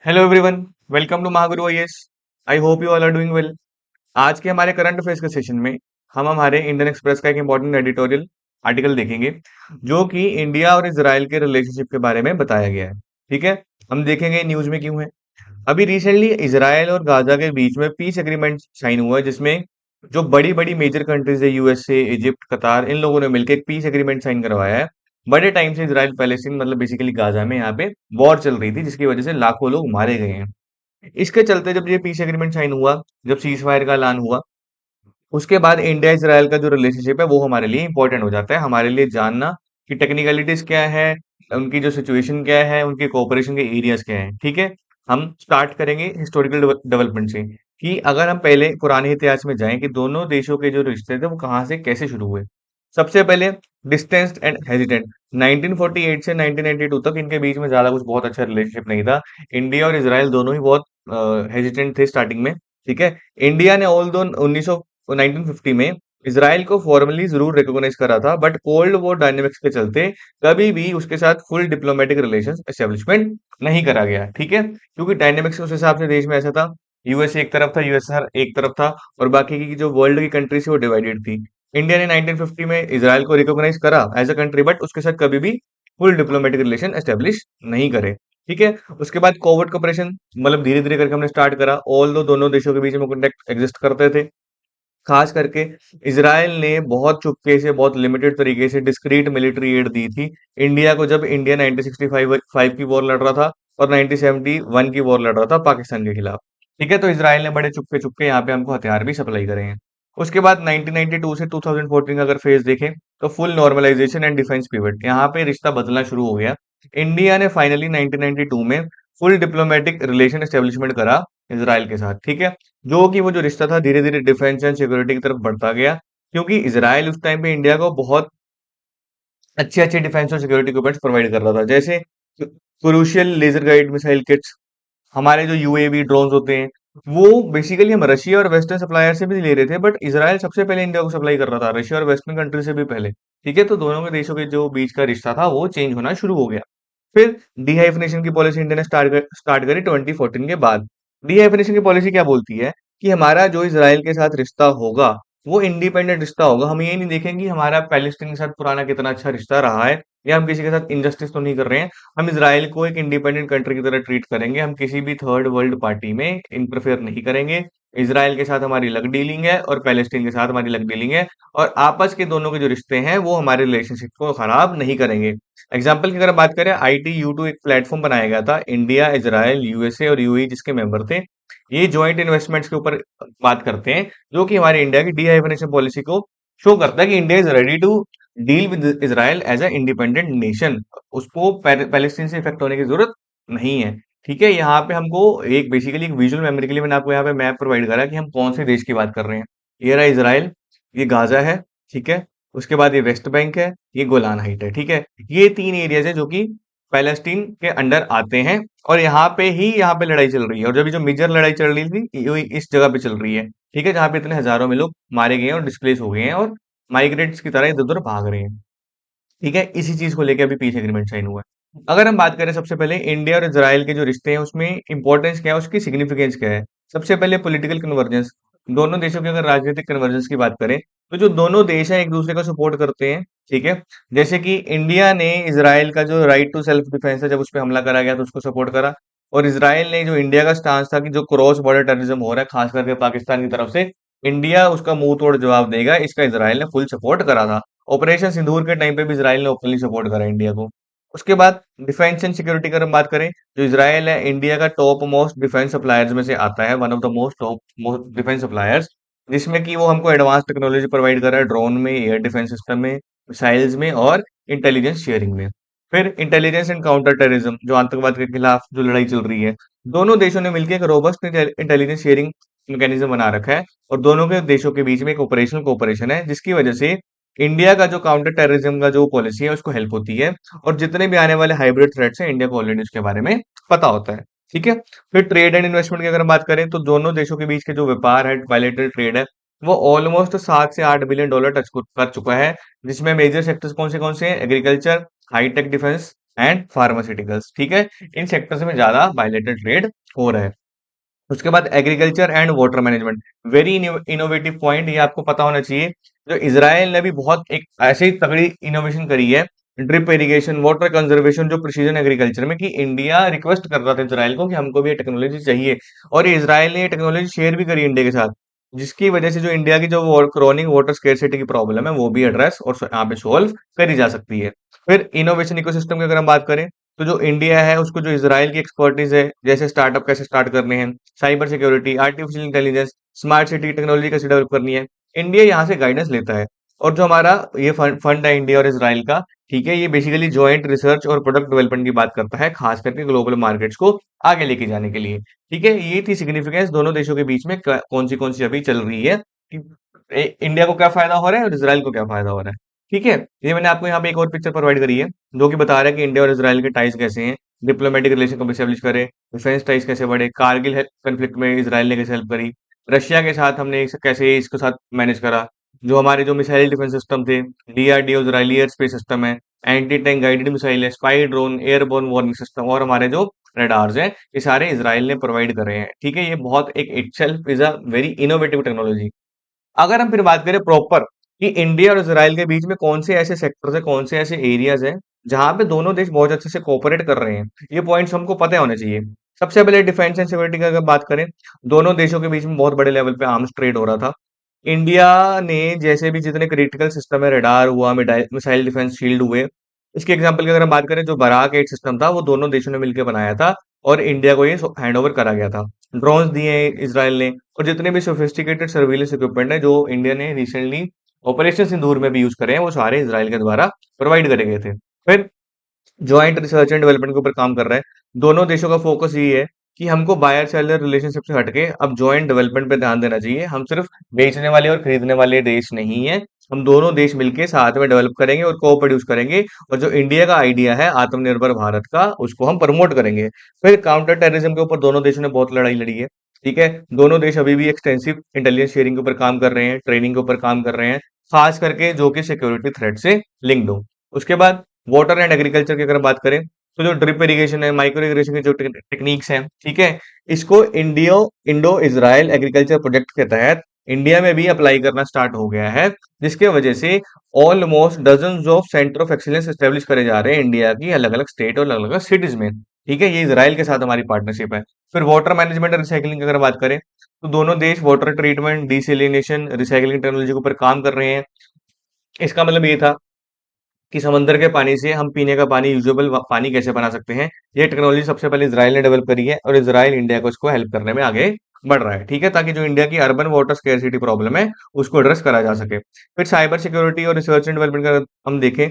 Hello everyone, welcome to Mahaguru IAS. I hope you all are doing well. आज के हमारे current affairs के session में हम हमारे इंडियन एक्सप्रेस का एक इंपॉर्टेंट एडिटोरियल आर्टिकल देखेंगे जो कि इंडिया और इजराइल के रिलेशनशिप के बारे में बताया गया है। ठीक है, हम देखेंगे न्यूज में क्यों है। अभी रिसेंटली इजराइल और गाजा के बीच में पीस एग्रीमेंट साइन हुआ है, जिसमें जो बड़ी बड़ी मेजर कंट्रीज है, यूएसए, इजिप्ट, कतार, इन लोगों ने मिलकर एक पीस एग्रीमेंट साइन करवाया है। बड़े टाइम से इजराइल पैलेस्टीन मतलब बेसिकली गाजा में यहाँ पे वॉर चल रही थी, जिसकी वजह से लाखों लोग मारे गए हैं। इसके चलते जब ये पीस एग्रीमेंट साइन हुआ, जब सीज फायर का ऐलान हुआ, उसके बाद इंडिया इजराइल का जो रिलेशनशिप है वो हमारे लिए इंपॉर्टेंट हो जाता है। हमारे लिए जानना कि टेक्निकलिटीज क्या है, उनकी जो सिचुएशन क्या है, उनके कोऑपरेशन के एरियाज क्या है। ठीक है, हम स्टार्ट करेंगे हिस्टोरिकल डेवलपमेंट से कि अगर हम पहले पुराने इतिहास में जाएं कि दोनों देशों के जो रिश्ते थे वो कहाँ से कैसे शुरू हुए। सबसे पहले डिस्टेंस एंड हेजिटेंट। 1948 से 1992 तक इनके बीच में ज्यादा कुछ बहुत अच्छा रिलेशनशिप नहीं था। इंडिया और इसराइल दोनों ही बहुत हेजिटेंट थे स्टार्टिंग में। ठीक है, इंडिया ने ऑल दो 1950 में इसराइल को फॉर्मली जरूर रिकॉग्नाइज करा था, बट कोल्ड वॉर डायनेमिक्स के चलते कभी भी उसके साथ फुल डिप्लोमेटिक रिलेशंस एस्टेब्लिशमेंट नहीं करा गया। ठीक है, क्योंकि डायनेमिक्स उस हिसाब से देश में ऐसा था, यूएसए एक तरफ था, यूएसआर एक तरफ था, और बाकी की जो वर्ल्ड की कंट्रीज थी वो डिवाइडेड थी। इंडिया ने 1950 में इसराइल को रिकॉग्नाइज करा एज अ कंट्री, बट उसके साथ कभी भी फुल डिप्लोमेटिक रिलेशन एस्टेब्लिश नहीं करे। ठीक है, उसके बाद कोविड कॉपरेशन मतलब धीरे धीरे करके हमने स्टार्ट करा। ऑल दो दोनों देशों के बीच में कॉन्टेक्ट एग्जिस्ट करते थे। खास करके इसराइल ने बहुत चुपके से, बहुत लिमिटेड तरीके से डिस्क्रीट मिलिट्री एड दी थी इंडिया को, जब इंडिया 1965 की वॉर लड़ रहा था और 1971 की वॉर लड़ रहा था पाकिस्तान के खिलाफ। ठीक है, तो इसराइल ने बड़े चुपके चुपके यहाँ पे हमको हथियार भी सप्लाई करे हैं। उसके बाद 1992 से 2014 का अगर फेज देखें तो full normalization and defence pivot, यहाँ पे रिश्ता बदलना शुरू हो गया। इंडिया ने फाइनली 1992 में फुल डिप्लोमेटिक रिलेशन एस्टेब्लिशमेंट करा इसराइल के साथ। ठीक है, जो कि वो जो रिश्ता था धीरे धीरे डिफेंस एंड सिक्योरिटी की तरफ बढ़ता गया, क्योंकि इसराइल उस टाइम पे इंडिया को बहुत अच्छे अच्छे डिफेंस और सिक्योरिटी इक्विपमेंट्स प्रोवाइड कर रहा था, जैसे crucial laser guided missile kits, हमारे जो यूएवी ड्रोन्स होते हैं, वो बेसिकली हम रशिया और वेस्टर्न सप्लायर से भी ले रहे थे, बट इसराइल सबसे पहले इंडिया को सप्लाई कर रहा था, रशिया और वेस्टर्न कंट्री से भी पहले। ठीक है, तो दोनों के देशों के जो बीच का रिश्ता था वो चेंज होना शुरू हो गया। फिर डीहाइफिनेशन की पॉलिसी इंडिया ने स्टार्ट करी 2014 के बाद। डीहाइफिनेशन की पॉलिसी क्या बोलती है कि हमारा जो इसराइल के साथ रिश्ता होगा वो इंडिपेंडेंट रिश्ता होगा। हम ये नहीं देखेंगे कि हमारा पैलेस्टीन के साथ पुराना कितना अच्छा रिश्ता रहा है या हम किसी के साथ इनजस्टिस तो नहीं कर रहे हैं। हम इसराइल को एक इंडिपेंडेंट कंट्री की तरह ट्रीट करेंगे, हम किसी भी थर्ड वर्ल्ड पार्टी में इंटरफेयर नहीं करेंगे। इसराइल के साथ हमारी लग डीलिंग है और पैलेस्टीन के साथ हमारी लग डीलिंग है, और आपस के दोनों के जो रिश्ते हैं वो हमारे रिलेशनशिप को खराब नहीं करेंगे। एग्जाम्पल की अगर बात करें, ITU2 एक प्लेटफॉर्म बनाया गया था, इंडिया, इजराइल, यूएसए और यूएई जिसके मेंबर थे। ये जॉइंट इन्वेस्टमेंट्स के ऊपर बात करते हैं, जो कि हमारे इंडिया की डीहाइफिनेशन पॉलिसी को शो करता है कि India is ready to deal with Israel as a independent nation. उसको पैलेस्टीन से इफेक्ट होने की जरूरत नहीं है। ठीक है, यहाँ पे हमको एक बेसिकली एक विजुअल मेमोरी के लिए मैंने आपको यहाँ पे मैप प्रोवाइड करा कि हम कौन से देश की बात कर रहे हैं। ये रहा इसराइल, ये गाजा है। ठीक है, उसके बाद ये वेस्ट बैंक है, ये गोलान हाइट है। ठीक है, ये तीन एरियाज है जो कि पैलेस्टीन के अंडर आते हैं, और यहाँ पे लड़ाई चल रही है, और जब ये जो मेजर लड़ाई चल रही थी ये इस जगह पे चल रही है। ठीक है, जहाँ पे इतने हजारों में लोग मारे गए हैं और डिस्प्लेस हो गए हैं और माइग्रेट्स की तरह इधर उधर भाग रहे हैं। ठीक है, इसी चीज को लेकर अभी पीस एग्रीमेंट साइन हुआ है। अगर हम बात करें सबसे पहले इंडिया और इजराइल के जो रिश्ते हैं उसमें इंपॉर्टेंस क्या है, उसकी सिग्निफिकेंस क्या है। सबसे पहले पॉलिटिकल कन्वर्जेंस। दोनों देशों की अगर राजनीतिक कन्वर्जेंस की बात करें तो जो दोनों देश हैं एक दूसरे का सपोर्ट करते हैं। ठीक है, जैसे कि इंडिया ने इसराइल का जो राइट टू सेल्फ डिफेंस है, जब उस पर हमला करा गया तो उसको सपोर्ट करा, और इसराइल ने जो इंडिया का स्टांस था कि जो क्रॉस बॉर्डर टेररिज्म हो रहा है खास करके पाकिस्तान की तरफ से, इंडिया उसका मुंह तोड़ जवाब देगा, इसका इसराइल ने फुल सपोर्ट करा था। ऑपरेशन सिंदूर के टाइम पे भी इसराइल ने ओपनली सपोर्ट करा इंडिया को। उसके बाद डिफेंस एंड सिक्योरिटी की अगर हम बात करें, जो इसराइल है इंडिया का टॉप मोस्ट डिफेंस सप्लायर्स में से आता है, one of the most top most defence suppliers, जिसमें कि वो हमको एडवांस टेक्नोलॉजी प्रोवाइड कर रहा है, ड्रोन में, एयर डिफेंस सिस्टम में, मिसाइल्स में और इंटेलिजेंस शेयरिंग में। फिर इंटेलिजेंस एंड काउंटर टेररिज्म, जो आतंकवाद के खिलाफ जो लड़ाई चल रही है, दोनों देशों ने मिलकर एक रोबस्ट इंटेलिजेंस शेयरिंग मैकेनिज्म बना रखा है, और दोनों के देशों के बीच में एक ऑपरेशनल कोऑपरेशन है, जिसकी वजह से इंडिया का जो काउंटर टेररिज्म का जो पॉलिसी है उसको हेल्प होती है, और जितने भी आने वाले हाइब्रिड थ्रेट्स हैं इंडिया को ऑलरेडी उसके बारे में पता होता है। ठीक है, फिर ट्रेड एंड इन्वेस्टमेंट की अगर हम बात करें तो दोनों देशों के बीच के जो व्यापार है, बायलैटरल ट्रेड है, वो ऑलमोस्ट 7 से 8 बिलियन डॉलर टच कर चुका है, जिसमें मेजर सेक्टर्स कौन से हैं, agriculture, hitech defence and pharmaceuticals. ठीक है, इन सेक्टर्स में ज्यादा बायलेटरल ट्रेड हो रहा है। उसके बाद agriculture and water management, very innovative point, ये आपको पता होना चाहिए। जो इसराइल ने भी बहुत एक ऐसी तगड़ी इनोवेशन करी है, ड्रिप इरिगेशन, वाटर कंजर्वेशन, जो प्रिसीजन एग्रीकल्चर में, कि इंडिया रिक्वेस्ट कर रहा था इसराइल को कि हमको भी ये टेक्नोलॉजी चाहिए, और ये इसराइल ने ये टेक्नोलॉजी शेयर भी करी इंडिया के साथ, जिसकी वजह से जो इंडिया की जो क्रॉनिक वाटर स्केर्सिटी की प्रॉब्लम है वो भी एड्रेस और यहाँ पे सोल्व करी जा सकती है। फिर इनोवेशन इकोसिस्टम की अगर हम बात करें, तो जो इंडिया है उसको जो इसराइल की एक्सपर्टीज है, जैसे स्टार्टअप कैसे स्टार्ट करने हैं, cyber security, artificial intelligence, smart city technology कैसे डेवलप करनी है, इंडिया यहाँ से गाइडेंस लेता है। और जो हमारा ये फंड है इंडिया और इसराइल का, ठीक है, ये बेसिकली ज्वाइंट रिसर्च और प्रोडक्ट डेवलपमेंट की बात करता है, खास करके ग्लोबल मार्केट्स को आगे लेके जाने के लिए। ठीक है, ये थी सिग्निफिकेंस दोनों देशों के बीच में कौन सी अभी चल रही है, कि इंडिया को क्या फायदा हो रहा है और इसराइल को क्या फायदा हो रहा है। ठीक है, ये मैंने आपको यहाँ पे एक और पिक्चर प्रोवाइड करी है, जो कि बता रहा है कि इंडिया और इसराइल के टाइज कैसे हैं, डिप्लोमेटिक रिलेशन कब एस्टेब्लिश करे, डिफेंस टाइज कैसे बढ़े, कारगिल कंफ्लिक्ट में इसराइल ने कैसे हेल्प करी, रशिया के साथ हमने कैसे इसके साथ मैनेज करा, जो हमारे जो मिसाइल डिफेंस सिस्टम थे, DRDO Israeli air space system है, एंटी टैंक गाइडेड मिसाइल है, spy drone, airborne warning system, और हमारे जो रडार्स हैं, ये सारे इसराइल ने प्रोवाइड करे हैं। ठीक है, ये बहुत एक itself is a very innovative technology. अगर हम फिर बात करें प्रॉपर कि इंडिया और इसराइल के बीच में कौन से ऐसे सेक्टर्स है, कौन से ऐसे एरियाज हैं जहां पे दोनों देश बहुत अच्छे से कोऑपरेट कर रहे हैं, ये पॉइंट्स हमको पता होने चाहिए। सबसे पहले डिफेंस एंड सिक्योरिटी की अगर बात करें, दोनों देशों के बीच में बहुत बड़े लेवल पे आर्म्स ट्रेड हो रहा था। इंडिया ने जैसे भी जितने क्रिटिकल सिस्टम है, रडार हुआ, मिसाइल डिफेंस शील्ड हुए, इसके एग्जांपल की अगर हम बात करें, जो बराक 8 सिस्टम था वो दोनों देशों ने मिलकर बनाया था, और इंडिया को ये हैंड ओवर करा गया था। ड्रोन्स दिए इसराइल ने, और जितने भी सोफिस्टिकेटेड सर्विलेंस इक्विपमेंट है जो इंडिया ने रिसेंटली ऑपरेशन सिंदूर में भी यूज करे हैं, वो सारे इसराइल के द्वारा प्रोवाइड करे गए थे। फिर ज्वाइंट रिसर्च एंड डेवलपमेंट के ऊपर काम कर रहा है। दोनों देशों का फोकस ये है कि हमको बायर सेलर रिलेशनशिप से हटके अब ज्वाइंट डेवलपमेंट पे ध्यान देना चाहिए। हम सिर्फ बेचने वाले और खरीदने वाले देश नहीं है, हम दोनों देश मिलके साथ में डेवलप करेंगे और को प्रोड्यूस करेंगे, और जो इंडिया का आइडिया है आत्मनिर्भर भारत का, उसको हम प्रमोट करेंगे। फिर काउंटर टेररिज्म के ऊपर दोनों देशों ने बहुत लड़ाई लड़ी है। ठीक है, दोनों देश अभी भी एक्सटेंसिव इंटेलिजेंस शेयरिंग के ऊपर काम कर रहे हैं, ट्रेनिंग के ऊपर काम कर रहे हैं, खास करके जो कि सिक्योरिटी थ्रेट से लिंक्ड हो। उसके बाद वाटर एंड एग्रीकल्चर की अगर बात करें, तो जो ड्रिप इरिगेशन है, माइक्रो इरिगेशन की जो टेक्निक्स हैं, ठीक है, इसको इंडो इजराइल एग्रीकल्चर प्रोजेक्ट के तहत इंडिया में भी अप्लाई करना स्टार्ट हो गया है, जिसके वजह से almost dozen of centre of excellence establish करे जा रहे हैं इंडिया की अलग अलग स्टेट और अलग अलग सिटीज में। ठीक है, ये इसराइल के साथ हमारी पार्टनरशिप है। फिर वाटर मैनेजमेंट और रिसाइकलिंग की अगर बात करें, तो दोनों देश water treatment, desalination, recycling technology के ऊपर काम कर रहे हैं। इसका मतलब ये था कि समंदर के पानी से हम पीने का पानी, यूजेबल पानी कैसे बना सकते हैं, ये टेक्नोलॉजी सबसे पहले इसराइल ने डेवलप करी है, और इसराइल इंडिया को इसको हेल्प करने में आगे बढ़ रहा है। ठीक है, ताकि जो इंडिया की अर्बन वाटर स्केर्सिटी प्रॉब्लम है उसको एड्रेस करा जा सके। फिर साइबर सिक्योरिटी और रिसर्च एंड डेवलपमेंट का हम देखें,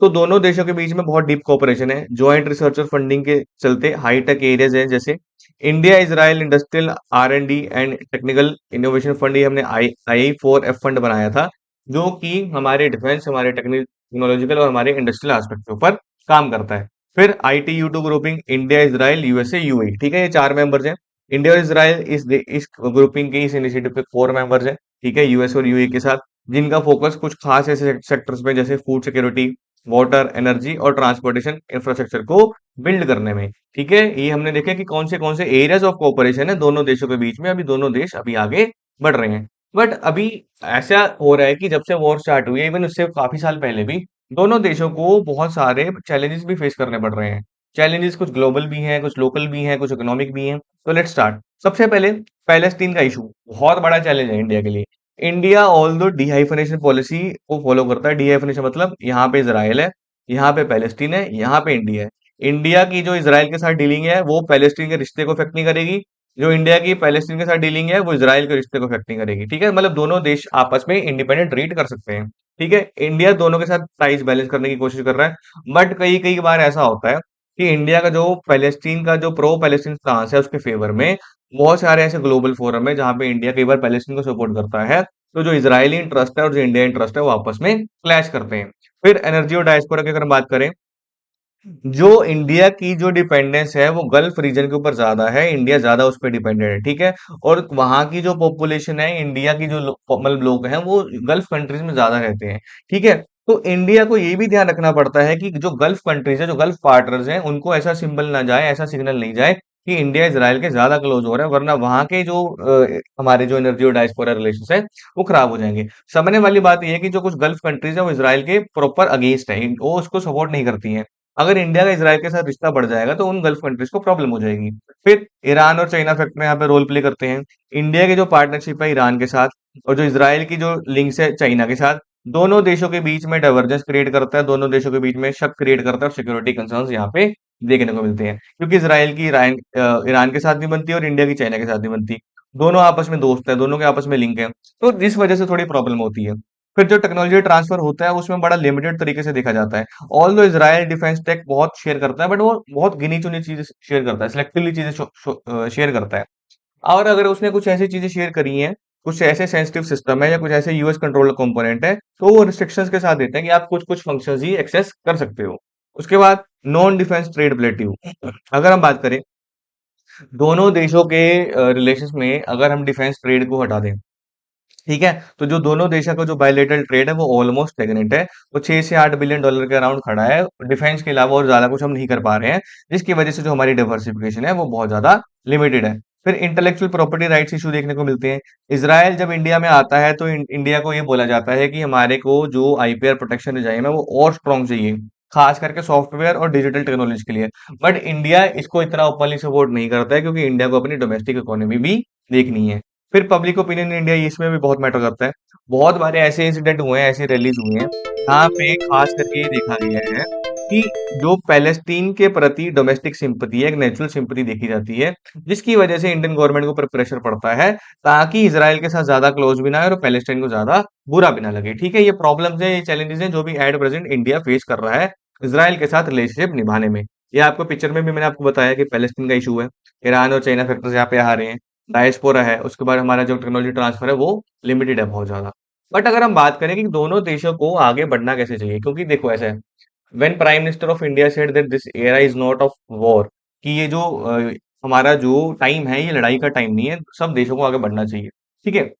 तो दोनों देशों के बीच में बहुत डीप कोऑपरेशन है। ज्वाइंट रिसर्च और फंडिंग के चलते हाई टेक एरियाज हैं, जैसे India Israel industrial R&D and technical innovation fund, ये हमने II4F फंड बनाया था, जो कि हमारे डिफेंस, हमारे टेक्नोलॉजिकल और हमारे इंडस्ट्रियल एस्पेक्ट के ऊपर काम करता है। फिर ITU2 grouping, India Israel USA UAE, ठीक है, ये 4 मेंबर्स हैं। इंडिया और इजराइल इस ग्रुपिंग के, इस इनिशिएटिव के 4 मेंबर्स हैं। ठीक है, यूएस और यूएई के साथ, जिनका फोकस कुछ खास ऐसे सेक्टर्स में, जैसे फूड सिक्योरिटी, वाटर, एनर्जी और ट्रांसपोर्टेशन इंफ्रास्ट्रक्चर को बिल्ड करने में। ठीक है, ये हमने देखा कि कौन से एरियाज ऑफ कोऑपरेशन है दोनों देशों के बीच में, अभी दोनों देश अभी आगे बढ़ रहे हैं। बट अभी ऐसा हो रहा है कि जब से वॉर स्टार्ट हुई है, इवन उससे काफी साल पहले भी, दोनों देशों को बहुत सारे चैलेंजेस भी फेस करने पड़ रहे हैं। चैलेंजेस कुछ ग्लोबल भी हैं, कुछ लोकल भी हैं, कुछ इकोनॉमिक भी हैं। तो लेट्स स्टार्ट। सबसे पहले पैलेस्टीन का इशू बहुत बड़ा चैलेंज है इंडिया के लिए। इंडिया ऑल दो डिहाइफनेशन पॉलिसी को फॉलो करता है। डिहाइफनेशन मतलब यहाँ पे इसराइल है, यहाँ पे पैलेस्टीन है, यहाँ पे इंडिया है। इंडिया की जो इसराइल के साथ डीलिंग है वो पैलेस्टीन के रिश्ते को इफेक्ट नहीं करेगी, जो इंडिया की पैलेस्टीन के साथ डीलिंग है वो इसराइल के रिश्ते को इफेक्ट नहीं करेगी। ठीक है, मतलब दोनों देश आपस में इंडिपेंडेंट ट्रीट कर सकते हैं। ठीक है, इंडिया दोनों के साथ प्राइस बैलेंस करने की कोशिश कर रहा है, बट कई कई बार ऐसा होता है कि इंडिया का जो पैलेस्टीन का जो प्रो पैलेस्टीन स्टांस है उसके फेवर में बहुत सारे ऐसे ग्लोबल फोरम है जहां पे इंडिया कई बार पैलेस्टीन को सपोर्ट करता है, तो जो इजरायली इंटरेस्ट है और जो इंडिया इंटरेस्ट है वो आपस में क्लैश करते हैं। फिर एनर्जी और डायस्पोरा की अगर हम बात करें, जो इंडिया की जो डिपेंडेंस है वो गल्फ रीजन के ऊपर ज्यादा है, इंडिया ज्यादा उस पर डिपेंडेंट है। ठीक है, और वहां की जो पॉपुलेशन है, इंडिया की जो मतलब लोग हैं वो गल्फ कंट्रीज में ज्यादा रहते हैं। ठीक है, तो इंडिया को ये भी ध्यान रखना पड़ता है कि जो गल्फ कंट्रीज है, जो गल्फ पार्टनर्स हैं, उनको ऐसा सिंबल ना जाए, ऐसा सिग्नल नहीं जाए कि इंडिया इजराइल के ज्यादा क्लोज हो रहा है, वरना वहां के जो हमारे जो एनर्जी और डायस्पोरा रिलेशन है वो खराब हो जाएंगे। समझने वाली बात यह है कि जो कुछ गल्फ कंट्रीज है वो इसराइल के प्रॉपर अगेंस्ट है, वो उसको सपोर्ट नहीं करती हैं। अगर इंडिया का इसराइल के साथ रिश्ता बढ़ जाएगा तो उन गल्फ कंट्रीज को प्रॉब्लम हो जाएगी। फिर ईरान और चाइना फैक्टर यहाँ पे रोल प्ले करते हैं। इंडिया की जो पार्टनरशिप है ईरान के साथ, और जो इसराइल की जो लिंक्स है चाइना के साथ, दोनों देशों के बीच में डाइवर्जेंस क्रिएट करता है, दोनों देशों के बीच में शक क्रिएट करता है, और सिक्योरिटी कंसर्न्स यहाँ पे देखने को मिलते हैं, क्योंकि इसराइल की ईरान के साथ नहीं बनती और इंडिया की चाइना के साथ नहीं बनती। दोनों आपस में दोस्त हैं, दोनों के आपस में लिंक है, तो इस वजह से थोड़ी प्रॉब्लम होती है। फिर जो टेक्नोलॉजी ट्रांसफर होता है उसमें बड़ा लिमिटेड तरीके से देखा जाता है। ऑल दो इसराइल डिफेंस टेक बहुत शेयर करता है, बट वो बहुत गिनी चुनी चीजें शेयर करता है, सिलेक्टिवली चीजें शेयर करता है। और अगर उसने कुछ ऐसी चीजें शेयर करी हैं, कुछ ऐसे सेंसिटिव सिस्टम है या कुछ ऐसे यूएस कंट्रोल कंपोनेंट है, तो वो रिस्ट्रिक्शंस के साथ देते हैं कि आप कुछ कुछ फंक्शंस ही एक्सेस कर सकते हो। उसके बाद नॉन डिफेंस ट्रेड रिलेटिव, अगर हम बात करें दोनों देशों के रिलेशंस में, अगर हम डिफेंस ट्रेड को हटा दें, ठीक है, तो जो दोनों देशों का जो बायलेटरल ट्रेड है वो ऑलमोस्ट स्टेगनेंट है। वो 6 से 8 बिलियन डॉलर के अराउंड खड़ा है। डिफेंस के अलावा और ज्यादा कुछ हम नहीं कर पा रहे हैं, जिसकी वजह से जो हमारी डाइवर्सिफिकेशन है वो बहुत ज्यादा लिमिटेड है। फिर इंटेलेक्चुअल प्रॉपर्टी राइट्स इशू देखने को मिलते हैं। इसराइल जब इंडिया में आता है तो इंडिया को ये बोला जाता है कि हमारे को जो आईपीआर प्रोटेक्शन रिजाइम है वो और स्ट्रॉन्ग चाहिए, खास करके सॉफ्टवेयर और डिजिटल टेक्नोलॉजी के लिए। बट इंडिया इसको इतना ओपनली सपोर्ट नहीं करता है, क्योंकि इंडिया को अपनी डोमेस्टिक इकोनॉमी भी देखनी है। फिर पब्लिक ओपिनियन इन इंडिया इसमें भी बहुत मैटर करता है। बहुत बारे ऐसे इंसिडेंट हुए हैं, ऐसी रैलीज हुई हैं, जहाँ पे खास करके ये देखा गया है कि जो पैलेस्टीन के प्रति डोमेस्टिक सिंपैथी है, एक नेचुरल सिंपैथी देखी जाती है, जिसकी वजह से इंडियन गवर्नमेंट के ऊपर प्रेशर पड़ता है, ताकि इसराइल के साथ ज्यादा क्लोज भी ना है और पैलेस्टाइन को ज्यादा बुरा भी ना लगे। ठीक है, ये प्रॉब्लम्स है, ये चैलेंजेस हैं जो भी एट प्रेजेंट इंडिया फेस कर रहा है इसराइल के साथ रिलेशनशिप निभाने में। ये आपको पिक्चर में भी मैंने आपको बताया कि पैलेस्टीन का इशू है, ईरान और चाइना फैक्टर्स यहाँ पे आ रहे हैं, डायस्पोरा है, उसके बाद हमारा जो टेक्नोलॉजी ट्रांसफर है वो लिमिटेड है बहुत ज्यादा। बट अगर हम बात करें कि दोनों देशों को आगे बढ़ना कैसे चाहिए, क्योंकि देखो ऐसा है, when prime minister of India said that this era is not of war, कि ये जो हमारा जो टाइम है ये लड़ाई का टाइम नहीं है, सब देशों को आगे बढ़ना चाहिए। ठीक है,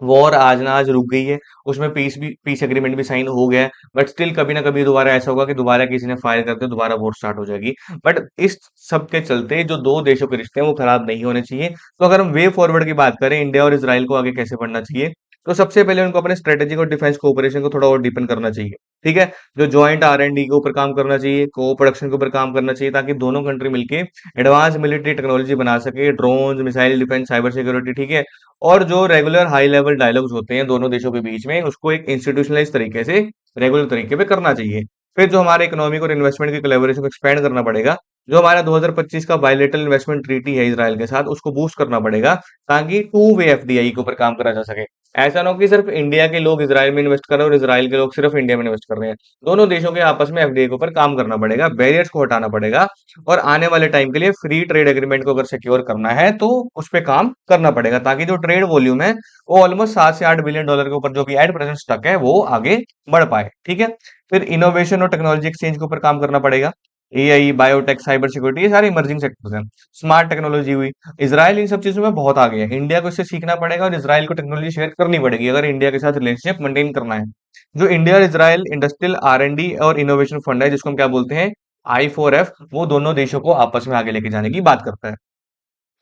वॉर आज ना आज रुक गई है, उसमें पीस एग्रीमेंट भी साइन हो गया है, बट स्टिल कभी ना कभी दोबारा ऐसा होगा कि दोबारा किसी ने फायर करके दोबारा वॉर स्टार्ट हो जाएगी। बट इस सब के चलते जो दो देशों के रिश्ते हैं वो खराब नहीं होने चाहिए। तो अगर हम वे फॉरवर्ड की बात करें, इंडिया और इसराइल को आगे कैसे बढ़ना चाहिए, तो सबसे पहले उनको अपने स्ट्रेटेजिक और डिफेंस कोऑपरेशन को थोड़ा और डीपन करना चाहिए। ठीक है, जो जॉइंट आर एंड डी के ऊपर काम करना चाहिए, को प्रोडक्शन के ऊपर काम करना चाहिए, ताकि दोनों कंट्री मिलके एडवांस मिलिट्री टेक्नोलॉजी बना सके, drone, missile defence, cyber security. ठीक है, और जो रेगुलर हाई लेवल डायलॉग्स होते हैं दोनों देशों के बीच में, उसको एक इंस्टीट्यूशनलाइज तरीके से, रेगुलर तरीके पे करना चाहिए। फिर जो हमारे इकोनॉमिक और इन्वेस्टमेंट की कोलैबोरेशन को एक्सपेंड करना पड़ेगा। जो हमारा 2025 का बायलेटरल इन्वेस्टमेंट ट्रीटी है इसराइल के साथ, उसको बूस्ट करना पड़ेगा, ताकि टू वे एफडीआई के ऊपर काम करा जा सके। ऐसा ना हो कि सिर्फ इंडिया के लोग इसराइल में इन्वेस्ट कर रहे हैं और इसराइल के लोग सिर्फ इंडिया में इन्वेस्ट कर रहे हैं। दोनों देशों के आपस में एफडीआई के ऊपर काम करना पड़ेगा, बैरियर्स को हटाना पड़ेगा, और आने वाले टाइम के लिए फ्री ट्रेड एग्रीमेंट को अगर सिक्योर करना है तो उस पे काम करना पड़ेगा, ताकि जो ट्रेड वॉल्यूम है वो ऑलमोस्ट 7 से 8 बिलियन डॉलर के ऊपर जो कि एट प्रेजेंट स्टक है वो आगे बढ़ पाए। ठीक है, फिर इनोवेशन और टेक्नोलॉजी एक्सचेंज के ऊपर काम करना पड़ेगा। एआई, बायोटेक, साइबर सिक्योरिटी, ये सारे इमर्जिंग सेक्टर्स हैं। स्मार्ट टेक्नोलॉजी हुई, इसराइल इन सब चीजों में बहुत आगे है, इंडिया को इससे सीखना पड़ेगा और इसराइल को टेक्नोलॉजी शेयर करनी पड़ेगी अगर इंडिया के साथ रिलेशनशिप मेंटेन करना है। जो इंडिया और Israel industrial R and D और इनोवेशन फंड है, जिसको हम क्या बोलते हैं, I4F, वो दोनों देशों को आपस में आगे लेके जाने की बात करता है।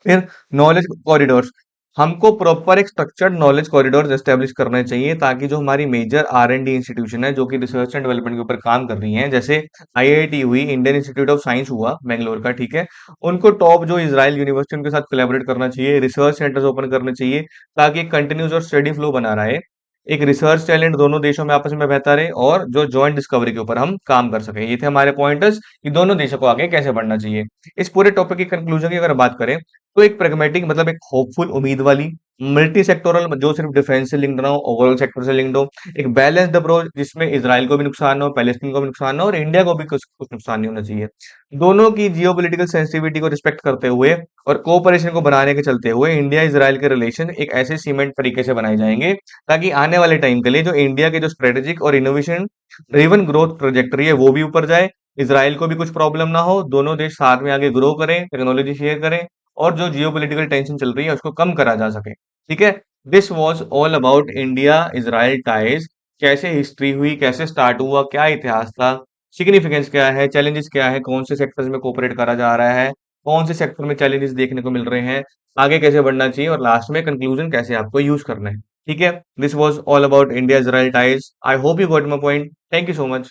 फिर नॉलेज कॉरिडोर्स, हमको प्रॉपर एक स्ट्रक्चर्ड नॉलेज कॉरिडोर्स एस्टेब्लिश करने चाहिए, ताकि जो हमारी major R and D institution है जो कि रिसर्च एंड डेवलपमेंट के ऊपर काम कर रही हैं, जैसे आईआईटी हुई, इंडियन इंस्टीट्यूट ऑफ साइंस हुआ बेंगलोर का, ठीक है, उनको टॉप जो इसराइल यूनिवर्सिटी उनके साथ कोलैबोरेट करना चाहिए, रिसर्च सेंटर्स ओपन करने चाहिए, ताकि कंटिन्यूस और स्टडी फ्लो बना रहे, एक रिसर्च टैलेंट दोनों देशों में आपस में बहता रहे, और जो जॉइंट डिस्कवरी के ऊपर हम काम कर सकें। ये थे हमारे पॉइंटर्स कि दोनों देशों को आगे कैसे बढ़ना चाहिए। इस पूरे टॉपिक की कंक्लूजन की अगर बात करें, तो एक प्रैग्मेटिक मतलब एक होपफुल उम्मीद वाली, मल्टी सेक्टोरल जो सिर्फ डिफेंस से लिंक्ड ना हो, ओवरऑल सेक्टर से लिंक्ड हो, एक बैलेंस्ड अप्रोच जिसमें इसराइल को भी नुकसान ना हो, पैलेस्टीन को भी नुकसान ना हो, और इंडिया को भी कुछ कुछ नुकसान नहीं होना चाहिए। दोनों की जियोपॉलिटिकल सेंसिटिविटी को रिस्पेक्ट करते हुए और कोऑपरेशन को बनाने के चलते हुए इंडिया इसराइल के रिलेशन एक ऐसे सीमेंट तरीके से बनाए जाएंगे, ताकि आने वाले टाइम के लिए जो इंडिया के जो स्ट्रेटेजिक और इनोवेशन ड्रिवन ग्रोथ प्रोजेक्टरी है वो भी ऊपर जाए, इसराइल को भी कुछ प्रॉब्लम ना हो, दोनों देश साथ में आगे ग्रो करें, टेक्नोलॉजी शेयर करें, और जो जियोपॉलिटिकल टेंशन चल रही है उसको कम करा जा सके। ठीक है, this was all about India Israel ties, कैसे हिस्ट्री हुई, कैसे स्टार्ट हुआ, क्या इतिहास था, सिग्निफिकेंस क्या है, चैलेंजेस क्या है, कौन से सेक्टर्स में कोऑपरेट करा जा रहा है, कौन से सेक्टर में चैलेंजेस देखने को मिल रहे हैं, आगे कैसे बढ़ना चाहिए और लास्ट में कंक्लूजन कैसे आपको यूज करना है। ठीक है, this was all about India Israel ties. I hope you got my point. Thank you so much.